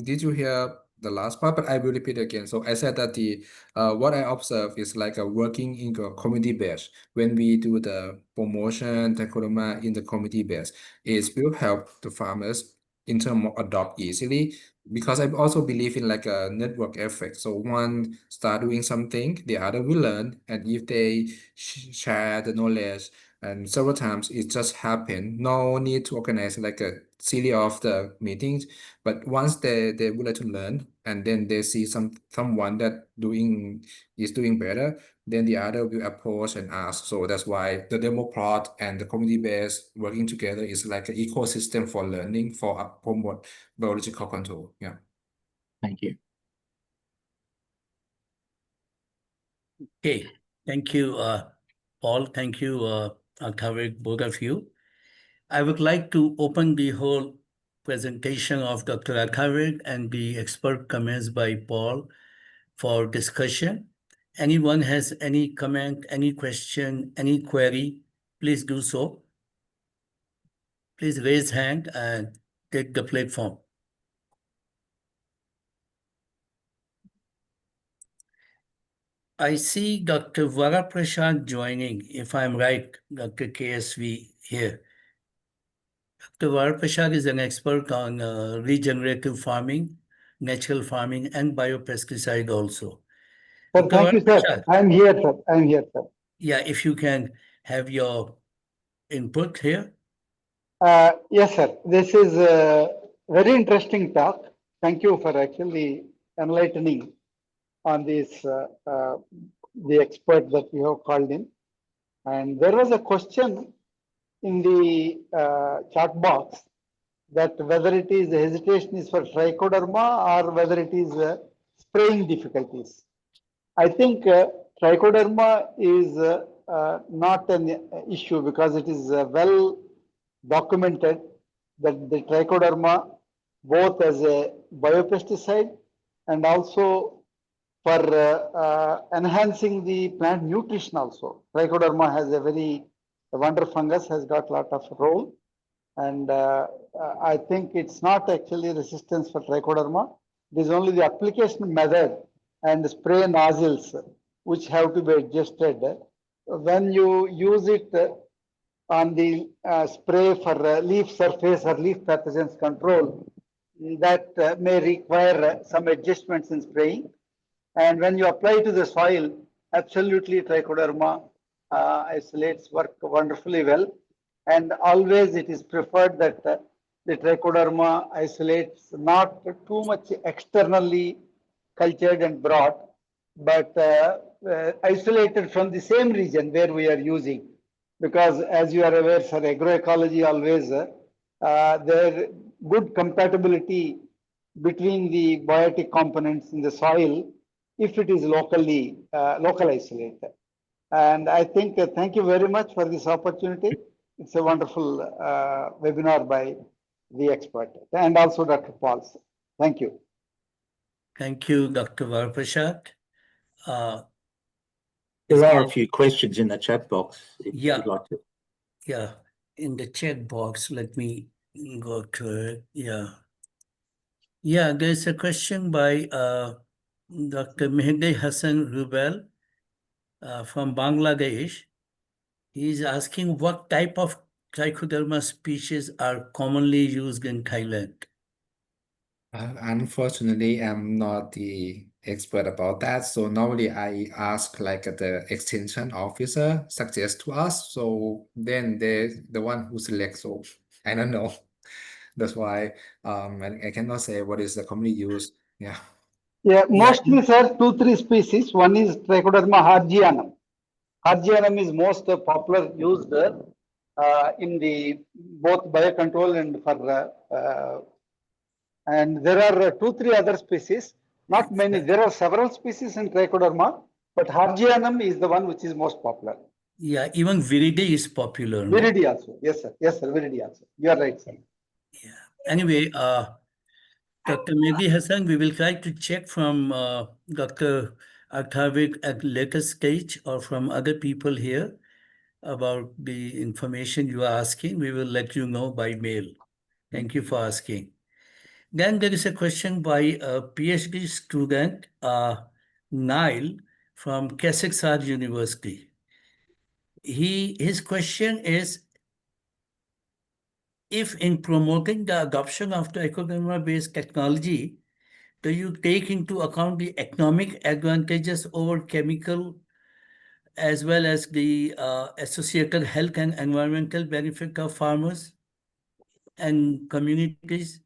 Did you hear the last part? But I will repeat again. So I said that the what I observe is like a working in a community base. When we do the promotion trichoderma in the community base, it will help the farmers in terms of adopt easily. Because I also believe in like a network effect. So one start doing something, the other will learn, and if they share the knowledge, and several times it just happened. No need to organize like a series of the meetings, but once they would like to learn, and then they see someone that is doing better, then the other will approach and ask. So that's why the demo plot and the community base working together is like an ecosystem for learning for promote biological control. Yeah. Thank you. Okay. Thank you, Paul. Thank you, Tawik, both of you. I would like to open the whole presentation of Dr. Athavik and the expert comments by Paul for discussion. Anyone has any comment, any question, any query, please do so. Please raise hand and take the platform. I see Dr. Varaprasad joining, if I'm right, Dr. KSV here. Dr. Varaprasad is an expert on regenerative farming, natural farming, and biopesticide also. Sir, Dr. thank you, sir. Varaprasad, I'm here, sir. I'm here, sir. yeah, if you can have your input here. Yes, sir. This is a very interesting talk. Thank you for actually enlightening on this, the expert that you have called in. And there was a question in the chat box that whether it is hesitation is for trichoderma or whether it is spraying difficulties. I think trichoderma is not an issue because it is well documented that the trichoderma, both as a biopesticide and also for enhancing the plant nutrition also. Trichoderma has a very, the wonder fungus has got a lot of role. And I think it's not actually resistance for trichoderma. It is only the application method and spray nozzles which have to be adjusted. When you use it on the spray for leaf surface or leaf pathogens control, that may require some adjustments in spraying. And when you apply to the soil, absolutely trichoderma isolates work wonderfully well. And always it is preferred that the trichoderma isolates not too much externally cultured and brought, but isolated from the same region where we are using. Because as you are aware, sir, agroecology always there good compatibility between the biotic components in the soil if it is locally local isolated. And I think thank you very much for this opportunity. It's a wonderful webinar by the expert and also Dr. Paul. Thank you. Thank you, Dr. Varaprasad. There are a few questions in the chat box if you'd like to. Yeah, in the chat box, let me go to it. Yeah, there's a question by Dr. Mehdi Hassan Rubel from Bangladesh. He's asking what type of trichoderma species are commonly used in Thailand? Unfortunately, I'm not the expert about that. So normally I ask like the extension officer suggest to us. So then they the one who selects. So I don't know. That's why I cannot say what is the commonly used. Yeah. Yeah, Yeah, mostly, sir, two, three species. One is Trichoderma harzianum. Harzianum is most popular used in the both biocontrol and for and there are two, three other species. Not many. There are several species in Trichoderma, but Harzianum is the one which is most popular. yeah, even Viridae is popular, no? Viridi also. Yes, sir. Yes, sir. Viridi also. You are right, sir. Yeah. Anyway, Dr. Mehdi Hassan, we will try to check from Dr. Arthavik at later stage or from other people here about the information you are asking. We will let you know by mail. Thank you for asking. Then there is a question by a PhD student, Nile, from Kazakhstan University. His question is, if in promoting the adoption of the ecogramma-based technology, do you take into account the economic advantages over chemical as well as the associated health and environmental benefit of farmers and communities?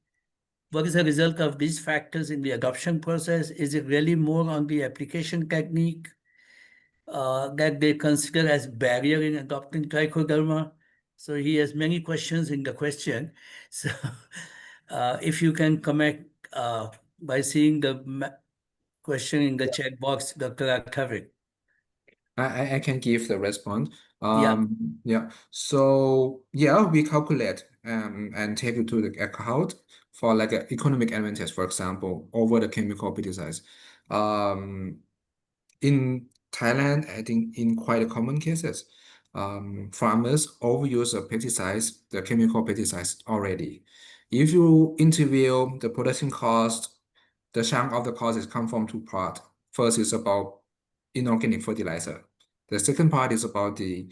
What is the result of these factors in the adoption process? Is it really more on the application technique that they consider as barrier in adopting trichoderma? So he has many questions in the question. So if you can comment by seeing the question in the chat box, Dr. Akhavik. I can give the response. Yeah, Yeah. So yeah, we calculate and take it to the account for like an economic advantage, for example, over the chemical pesticides. Um, in Thailand, I think in quite a common cases, farmers overuse the pesticides, the chemical pesticides already. If you interview the production cost, the chunk of the cost is come from two parts. First is about inorganic fertilizer. The second part is about the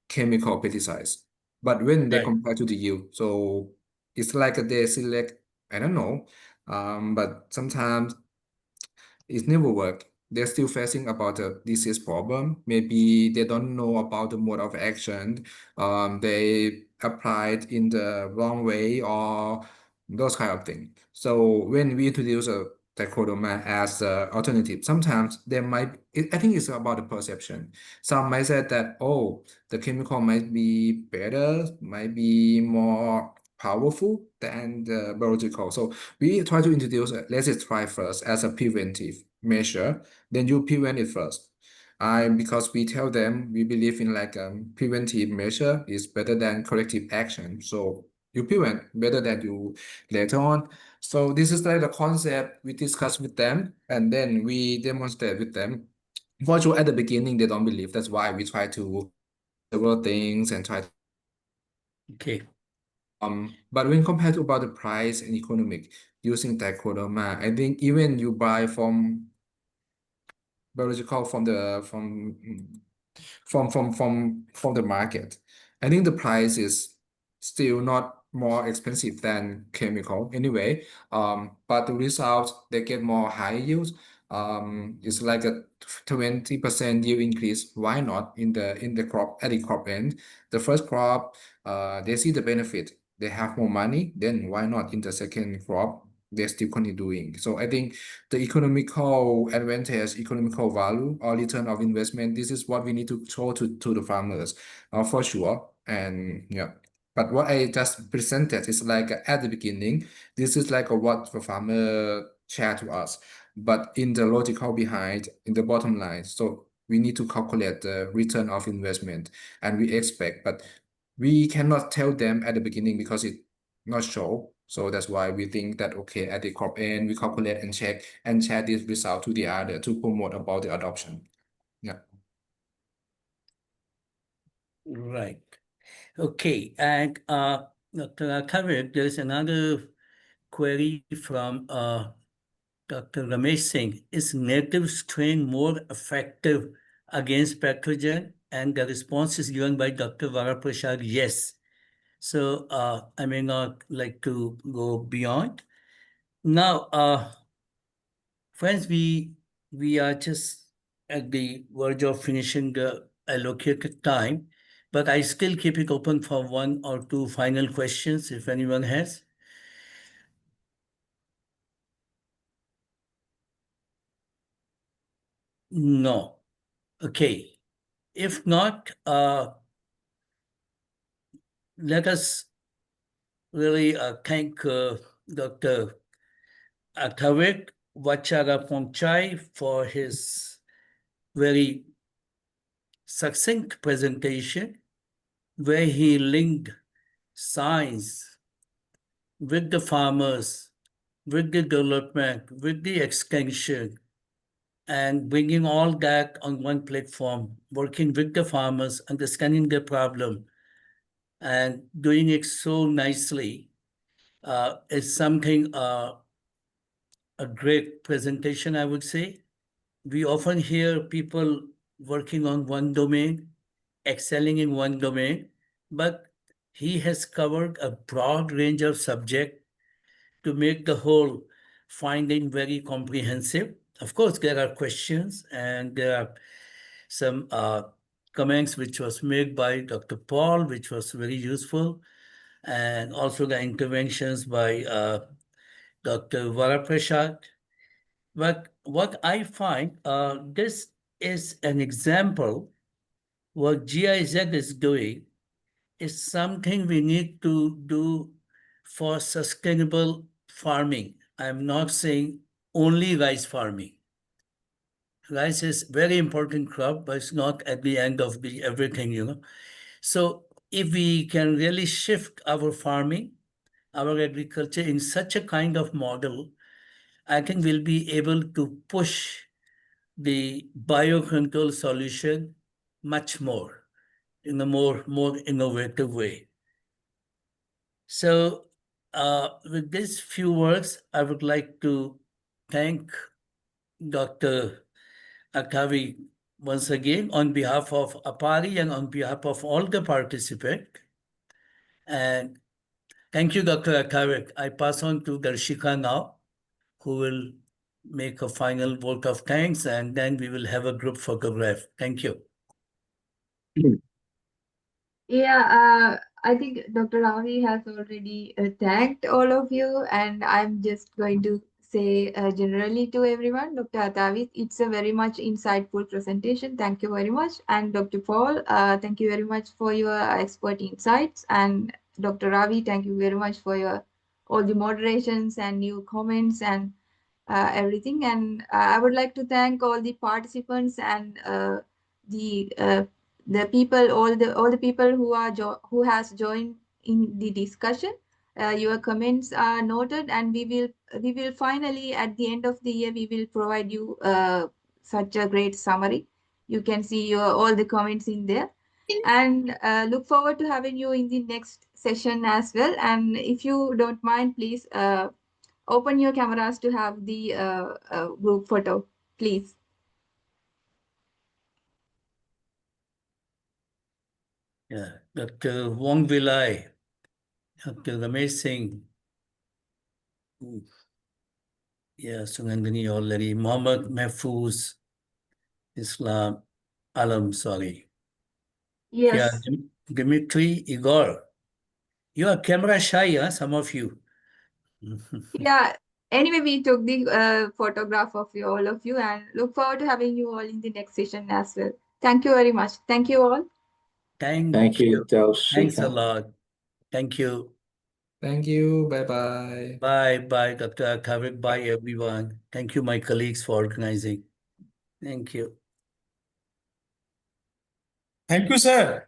chemical pesticides. But when they right. compare to the yield, so it's like they select, I don't know, but sometimes it never work. They're still facing about a disease problem. Maybe they don't know about the mode of action. They applied in the wrong way or those kind of things. So when we introduce a dichotomy as an alternative, sometimes there might, I think it's about the perception. Some might say that, oh, the chemical might be better, might be more powerful than the biological. So we try to introduce, let's just try first as a preventive measure, then you prevent it first. Because we tell them we believe in like preventive measure is better than corrective action. So you prevent better than you later on. So this is like the concept we discuss with them and then we demonstrate with them. For sure, at the beginning, they don't believe. That's why we try to several things and try to Okay. but when compared to about the price and economic using dichotomy, I think even you buy from biological from the market. I think the price is still not more expensive than chemical anyway. But the result they get more high yields. It's like a 20% yield increase. Why not in the crop at the crop end? The first crop, they see the benefit. They have more money. Then why not in the second crop? They still continue doing. So I think the economical advantage, economical value, or return of investment. This is what we need to show to the farmers, for sure. And yeah, but what I just presented is like at the beginning, this is like what the farmer share to us. But in the logical behind, in the bottom line, so we need to calculate the return of investment, and we expect, but we cannot tell them at the beginning because it not show. So that's why we think that, okay, at the crop end, we calculate and check and share this result to the other to promote about the adoption. Yeah. Right. Okay. And Dr. Akhavik, there's another query from Dr. Ramesh Singh. Is native strain more effective against pathogen? And the response is given by Dr. Varaprasad, yes. So I may not like to go beyond. Now, friends, we are just at the verge of finishing the allocated time, but I still keep it open for one or two final questions if anyone has. No. Okay. If not, let us really thank Dr. Tawik Vacharapongchai for his very succinct presentation, where he linked science with the farmers, with the development, with the extension, and bringing all that on one platform, working with the farmers, understanding their problem, and doing it so nicely is something, a great presentation, I would say. We often hear people working on one domain, excelling in one domain, but he has covered a broad range of subjects to make the whole finding very comprehensive. Of course, there are questions and there are some comments which was made by Dr. Paul, which was very useful, and also the interventions by Dr. Varaprasad. But what I find, this is an example. What GIZ is doing is something we need to do for sustainable farming. I'm not saying only rice farming. Rice is very important crop, but it's not at the end of the everything, you know. So if we can really shift our farming, our agriculture in such a kind of model, I think we'll be able to push the biocontrol solution much more in a more innovative way. So with these few words, I would like to thank Dr. Akavi once again on behalf of APARI and on behalf of all the participants. And thank you, Dr. Akavi. I pass on to Darshika now, who will make a final vote of thanks, and then we will have a group photograph. Thank you. Yeah, I think Dr. Ravi has already thanked all of you, and I'm just going to say generally to everyone, Dr. Atavi, it's a very much insightful presentation. Thank you very much. And Dr. Paul, thank you very much for your expert insights. And Dr. Ravi, thank you very much for your all the moderations and new comments and everything. And I would like to thank all the participants and the people, all the people who has joined in the discussion. Your comments are noted, and we will finally at the end of the year we will provide you such a great summary. You can see all the comments in there, and look forward to having you in the next session as well. And if you don't mind, please open your cameras to have the group photo, please. Yeah, Dr. Wong Vilai, Dr. Ramesh Singh. Yeah, Sungandani already. Mohammed Mahfouz, Islam Alam, sorry. Yes. Yeah, Dimitri Igor. You are camera shy, huh? Some of you. Yeah. Anyway, we took the photograph of all of you, and look forward to having you all in the next session as well. Thank you very much. Thank you all. Thank you, Darshika. Thanks a lot. Thank you. Thank you. Bye-bye. Bye, bye, Dr. Kavik. Bye, everyone. Thank you, my colleagues, for organizing. Thank you. Thank you, sir.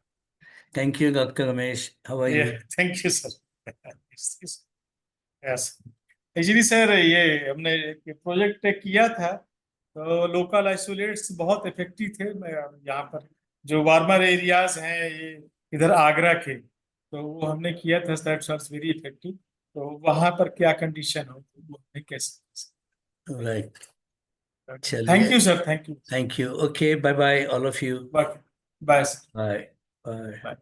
Thank you, Dr. Ramesh. How are you? Thank you, sir. Yes. Actually sir ये हमने project किया था, तो local isolates बहुत effective थे। यहाँ पर जो वार्मर एरियाज हैं, ये इधर आगरा के, तो वो हमने किया था, दैट्स वाज वेरी इफेक्टिव। तो वहां पर क्या कंडीशन हो वो नहीं कैसे। Right. Thank you sir, thank you. Thank you. Okay, bye-bye, all of you. Bye. Bye. Bye. Bye.